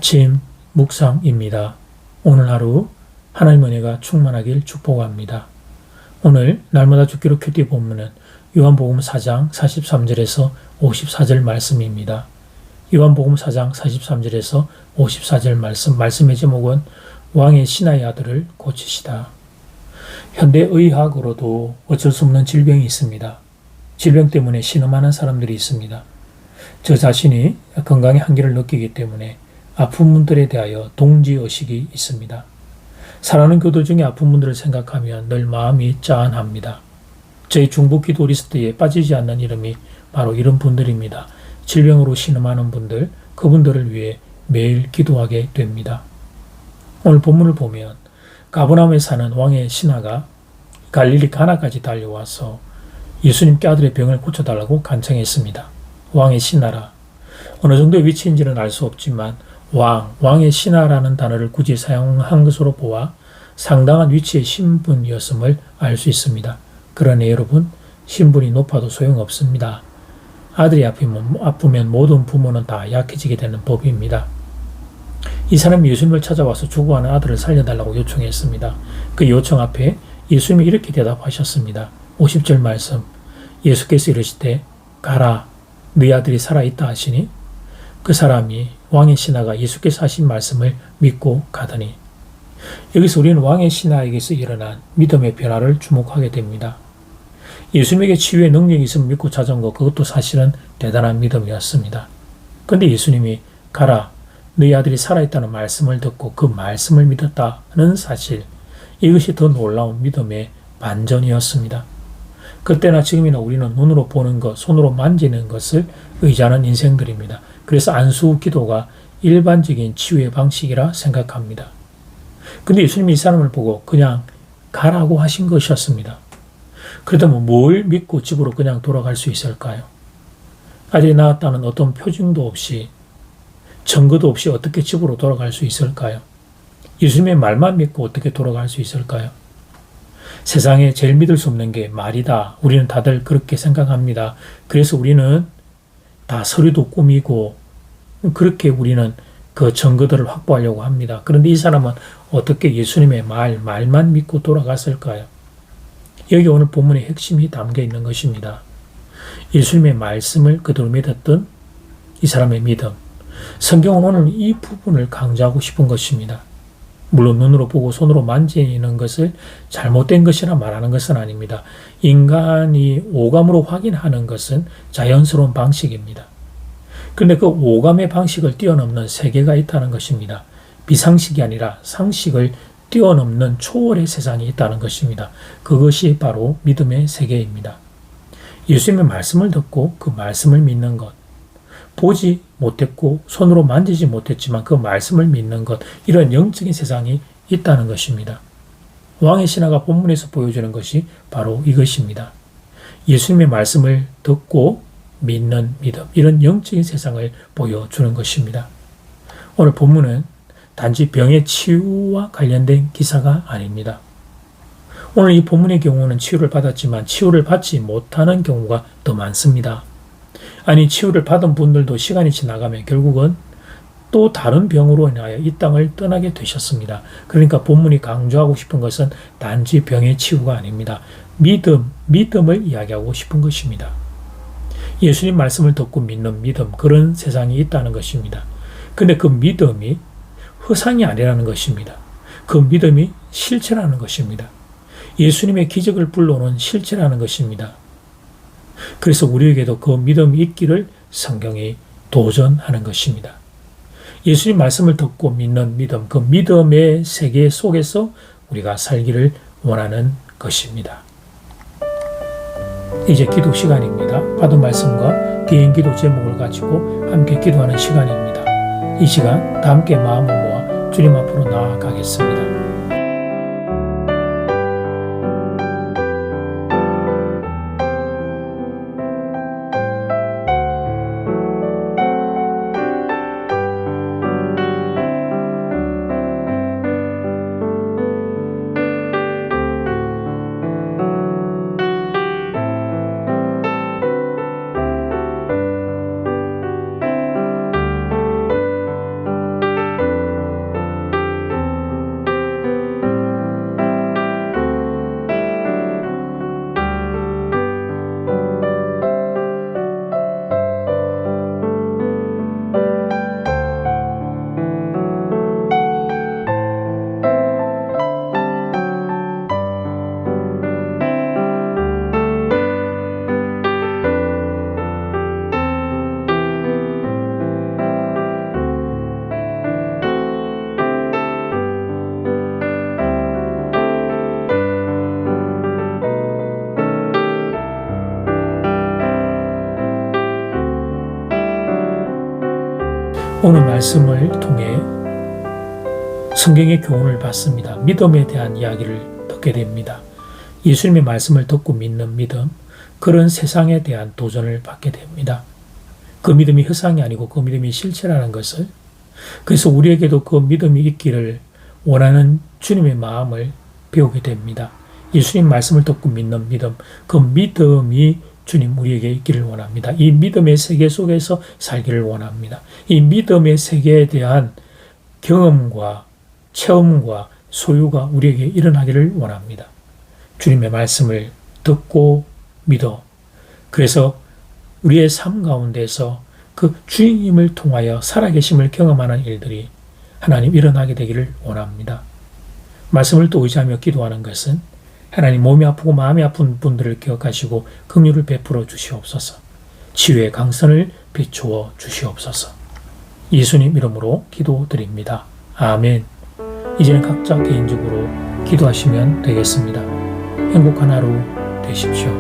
아침 묵상입니다. 오늘 하루 하나님 은혜가 충만하길 축복합니다. 오늘 날마다 죽기로 큐티 본문은 요한복음 4장 43절에서 54절 말씀입니다. 요한복음 4장 43절에서 54절 말씀의 제목은 왕의 신하의 아들을 고치시다. 현대의학으로도 어쩔 수 없는 질병이 있습니다. 질병 때문에 신음하는 사람들이 있습니다. 저 자신이 건강의 한계를 느끼기 때문에 아픈 분들에 대하여 동지의식이 있습니다. 사랑하는 교도 중에 아픈 분들을 생각하면 늘 마음이 짠합니다. 저희 중보 기도 리스트에 빠지지 않는 이름이 바로 이런 분들입니다. 질병으로 신음하는 분들, 그분들을 위해 매일 기도하게 됩니다. 오늘 본문을 보면 가버나움에 사는 왕의 신하가 갈릴리 가나까지 달려와서 예수님께 아들의 병을 고쳐달라고 간청했습니다. 왕의 신하라. 어느 정도의 위치인지는 알 수 없지만 왕의 신하라는 단어를 굳이 사용한 것으로 보아 상당한 위치의 신분이었음을 알 수 있습니다. 그러니 여러분, 신분이 높아도 소용없습니다. 아들이 아프면 모든 부모는 다 약해지게 되는 법입니다. 이 사람이 예수님을 찾아와서 죽어가는 아들을 살려달라고 요청했습니다. 그 요청 앞에 예수님이 이렇게 대답하셨습니다. 50절 말씀, 예수께서 이르시되 가라, 네 아들이 살아있다 하시니 그 사람이 왕의 신하가 예수께서 하신 말씀을 믿고 가더니, 여기서 우리는 왕의 신하에게서 일어난 믿음의 변화를 주목하게 됩니다. 예수님에게 치유의 능력이 있음을 믿고 찾아온 것, 그것도 사실은 대단한 믿음이었습니다. 그런데 예수님이 가라, 너희 아들이 살아있다는 말씀을 듣고 그 말씀을 믿었다는 사실, 이것이 더 놀라운 믿음의 반전이었습니다. 그때나 지금이나 우리는 눈으로 보는 것, 손으로 만지는 것을 의지하는 인생들입니다. 그래서 안수 기도가 일반적인 치유의 방식이라 생각합니다. 근데 예수님이 이 사람을 보고 그냥 가라고 하신 것이었습니다. 그렇다면 뭘 믿고 집으로 그냥 돌아갈 수 있을까요? 아들이 낳았다는 어떤 표징도 없이, 증거도 없이 어떻게 집으로 돌아갈 수 있을까요? 예수님의 말만 믿고 어떻게 돌아갈 수 있을까요? 세상에 제일 믿을 수 없는 게 말이다. 우리는 다들 그렇게 생각합니다. 그래서 우리는 다 서류도 꾸미고 그렇게 우리는 그 증거들을 확보하려고 합니다. 그런데 이 사람은 어떻게 예수님의 말만 믿고 돌아갔을까요? 여기 오늘 본문의 핵심이 담겨 있는 것입니다. 예수님의 말씀을 그대로 믿었던 이 사람의 믿음. 성경은 오늘 이 부분을 강조하고 싶은 것입니다. 물론 눈으로 보고 손으로 만지는 것을 잘못된 것이라 말하는 것은 아닙니다. 인간이 오감으로 확인하는 것은 자연스러운 방식입니다. 그런데 그 오감의 방식을 뛰어넘는 세계가 있다는 것입니다. 비상식이 아니라 상식을 뛰어넘는 초월의 세상이 있다는 것입니다. 그것이 바로 믿음의 세계입니다. 예수님의 말씀을 듣고 그 말씀을 믿는 것, 보지 못했고 손으로 만지지 못했지만 그 말씀을 믿는 것, 이런 영적인 세상이 있다는 것입니다. 왕의 신하가 본문에서 보여주는 것이 바로 이것입니다. 예수님의 말씀을 듣고 믿는 믿음, 이런 영적인 세상을 보여주는 것입니다. 오늘 본문은 단지 병의 치유와 관련된 기사가 아닙니다. 오늘 이 본문의 경우는 치유를 받았지만 치유를 받지 못하는 경우가 더 많습니다. 아니, 치유를 받은 분들도 시간이 지나가면 결국은 또 다른 병으로 인하여 이 땅을 떠나게 되셨습니다. 그러니까 본문이 강조하고 싶은 것은 단지 병의 치유가 아닙니다. 믿음을 이야기하고 싶은 것입니다. 예수님 말씀을 듣고 믿는 믿음, 그런 세상이 있다는 것입니다. 근데 그 믿음이 허상이 아니라는 것입니다. 그 믿음이 실체라는 것입니다. 예수님의 기적을 불러오는 실체라는 것입니다. 그래서 우리에게도 그 믿음이 있기를 성경이 도전하는 것입니다. 예수님 말씀을 듣고 믿는 믿음, 그 믿음의 세계 속에서 우리가 살기를 원하는 것입니다. 이제 기도 시간입니다. 받은 말씀과 개인 기도 제목을 가지고 함께 기도하는 시간입니다. 이 시간 다 함께 마음을 모아 주님 앞으로 나아가겠습니다. 오늘 말씀을 통해 성경의 교훈을 받습니다. 믿음에 대한 이야기를 듣게 됩니다. 예수님의 말씀을 듣고 믿는 믿음, 그런 세상에 대한 도전을 받게 됩니다. 그 믿음이 허상이 아니고 그 믿음이 실체라는 것을, 그래서 우리에게도 그 믿음이 있기를 원하는 주님의 마음을 배우게 됩니다. 예수님 말씀을 듣고 믿는 믿음, 그 믿음이 주님 우리에게 있기를 원합니다. 이 믿음의 세계 속에서 살기를 원합니다. 이 믿음의 세계에 대한 경험과 체험과 소유가 우리에게 일어나기를 원합니다. 주님의 말씀을 듣고 믿어. 그래서 우리의 삶 가운데서 그 주님을 통하여 살아계심을 경험하는 일들이 하나님 일어나게 되기를 원합니다. 말씀을 또 의지하며 기도하는 것은 하나님 몸이 아프고 마음이 아픈 분들을 기억하시고 긍휼을 베풀어 주시옵소서. 치유의 강선을 비추어 주시옵소서. 예수님 이름으로 기도드립니다. 아멘. 이제는 각자 개인적으로 기도하시면 되겠습니다. 행복한 하루 되십시오.